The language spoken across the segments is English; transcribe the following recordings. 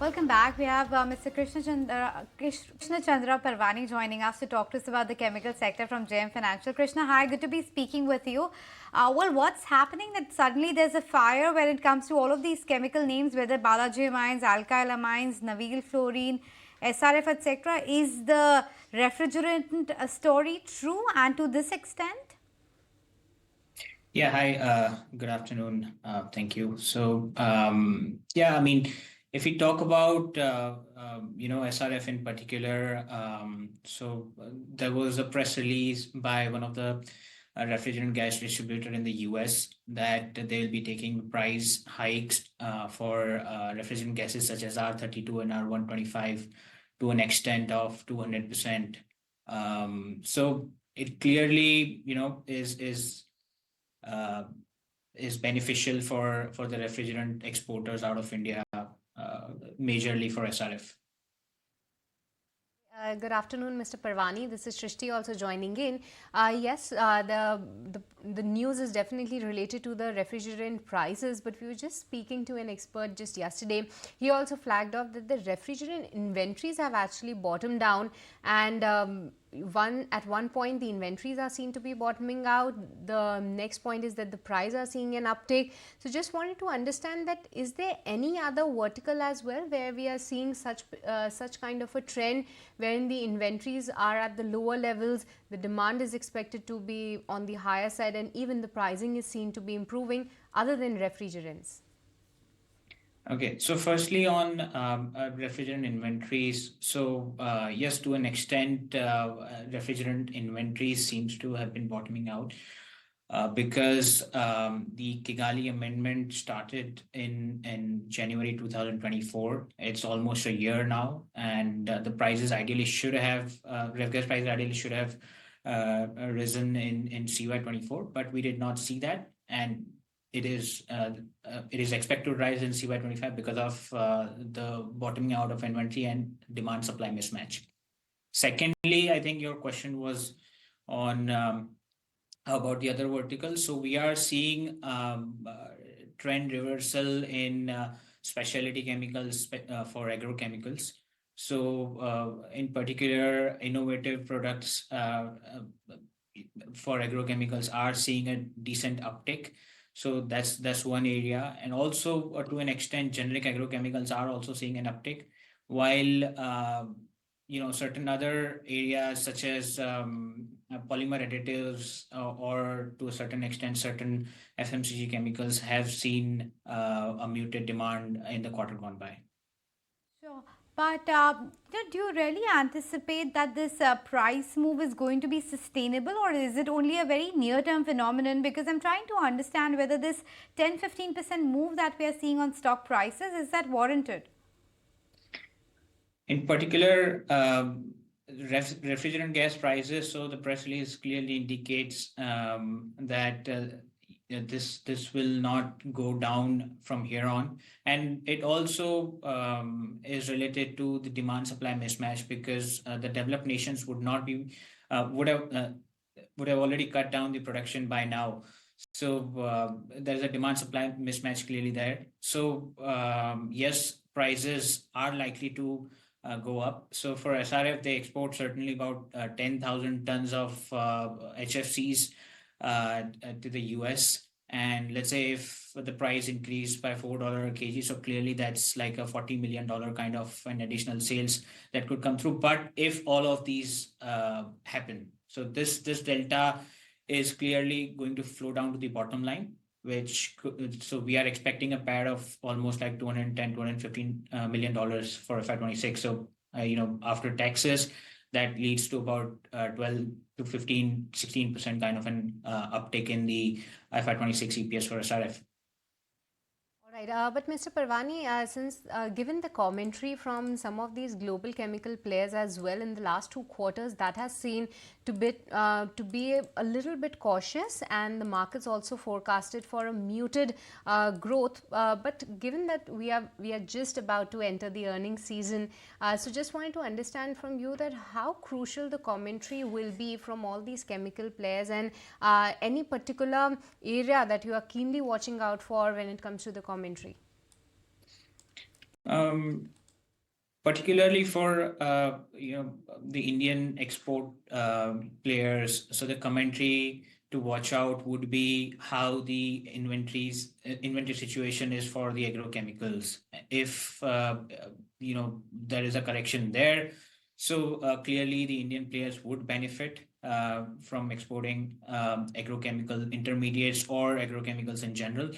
Welcome back. We have Mr. Krishanchandra Parwani joining us to talk to us about the chemical sector from JM Financial. Krishna, hi, good to be speaking with you. Well, what's happening that suddenly there's a fire when it comes to all of these chemical names, whether Balaji amines, alkyl amines, Navil fluorine, SRF, etc. Is the refrigerant story true, and to this extent? Yeah, hi, good afternoon. Thank you. Yeah, I mean, if we talk about, SRF in particular, there was a press release by one of the refrigerant gas distributor in the US that they'll be taking price hikes for refrigerant gases such as R32 and R125 to an extent of 200%. So it clearly, uh, is beneficial for the refrigerant exporters out of India, majorly for SRF. Good afternoon, Mr. Parwani. This is Shrishti also joining in. Yes, the news is definitely related to the refrigerant prices, but we were just speaking to an expert just yesterday. He also flagged off that the refrigerant inventories have actually bottomed down, and at one point the inventories are seen to be bottoming out. The next point is that the price are seeing an uptake. So just wanted to understand that, is there any other vertical as well where we are seeing such kind of a trend wherein the inventories are at the lower levels, the demand is expected to be on the higher side, and even the pricing is seen to be improving other than refrigerants? Okay, so firstly on refrigerant inventories. Yes, to an extent, refrigerant inventories seems to have been bottoming out because the Kigali Amendment started in January 2024. It's almost a year now, and the prices ideally should have ref gas prices ideally should have risen in CY24, but we did not see that, and it is expected to rise in CY25 because of the bottoming out of inventory and demand supply mismatch. Secondly, I think your question was on about the other verticals. So we are seeing trend reversal in specialty chemicals for agrochemicals. So in particular, innovative products for agrochemicals are seeing a decent uptick. So that's one area, and also to an extent, generic agrochemicals are also seeing an uptick, while certain other areas such as polymer additives or to a certain extent certain FMCG chemicals have seen a muted demand in the quarter gone by. Sure. But do you really anticipate that this price move is going to be sustainable, or is it only a very near-term phenomenon? Because I'm trying to understand whether this 10-15% move that we are seeing on stock prices, is that warranted? In particular, refrigerant gas prices, so the press release clearly indicates that this will not go down from here on, and it also is related to the demand supply mismatch because the developed nations would not be would have already cut down the production by now. So there's a demand supply mismatch clearly there. So yes, prices are likely to go up. So for SRF, they export certainly about 10,000 tons of HFCs to the US. And let's say if the price increased by $4 a kg, so clearly that's like a $40 million kind of an additional sales that could come through. But if all of these happen, so this delta is clearly going to flow down to the bottom line, so we are expecting a pad of almost like $210-215 million for FY26. So after taxes, that leads to about 12 to 15, 16% kind of an uptick in the FY26 EPS for SRF. Right, but Mr. Parwani, since given the commentary from some of these global chemical players as well in the last 2 quarters, that has seen to be a little bit cautious, and the markets also forecasted for a muted growth. But given that we are just about to enter the earnings season, so just wanted to understand from you that how crucial the commentary will be from all these chemical players, and any particular area that you are keenly watching out for when it comes to the commentary. particularly for the Indian export players. So the commentary to watch out would be how the inventory situation is for the agrochemicals. If there is a correction there, so clearly the Indian players would benefit from exporting agrochemical intermediates or agrochemicals in general.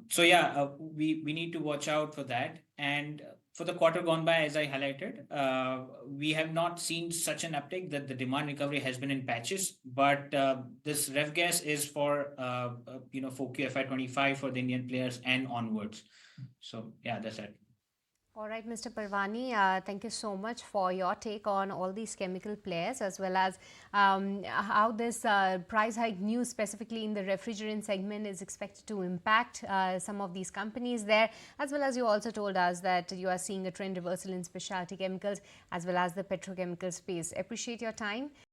So yeah, we need to watch out for that. And for the quarter gone by, as I highlighted, we have not seen such an uptick. That the demand recovery has been in patches, but this ref gas is for for QFI 25 for the Indian players and onwards. So yeah, that's it. All right, Mr. Parwani, thank you so much for your take on all these chemical players, as well as how this price hike news specifically in the refrigerant segment is expected to impact some of these companies there, as well as you also told us that you are seeing a trend reversal in specialty chemicals as well as the petrochemical space. Appreciate your time.